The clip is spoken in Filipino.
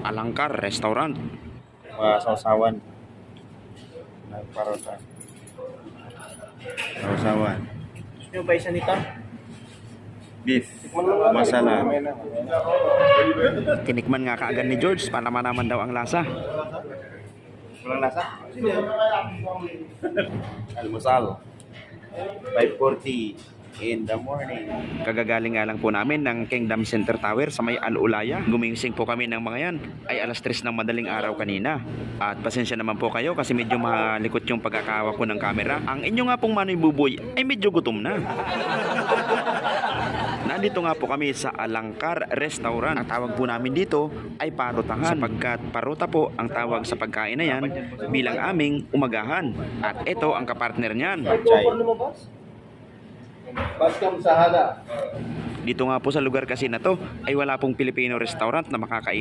Alangkar Restaurant. Sausawan. Nagparota. Sausawan. Gusto nyo ba isa nito? Beef. Masala. Tinikman nga kaagad ni George para naman daw ang lasa. Walang lasa? Almusal. 5:40 in the morning. Kagagaling nga lang po namin ng Kingdom Center Tower sa may Al-Ulaya. Gumising po kami ng mga yan ay alas 3 ng madaling araw kanina. At pasensya naman po kayo kasi medyo malikot yung pagkakawak ko ng camera. Ang inyo nga pong Manoy Buboy ay medyo gutom na. Nandito nga po kami sa Alangkar Restaurant. Ang tawag po namin dito ay parotahan sapagkat parota po ang tawag sa pagkain na yan bilang aming umagahan. At ito ang kapartner niyan. Baskam Sahada. Dito nga po sa lugar kasi na to ay wala pong Filipino restaurant na makakain.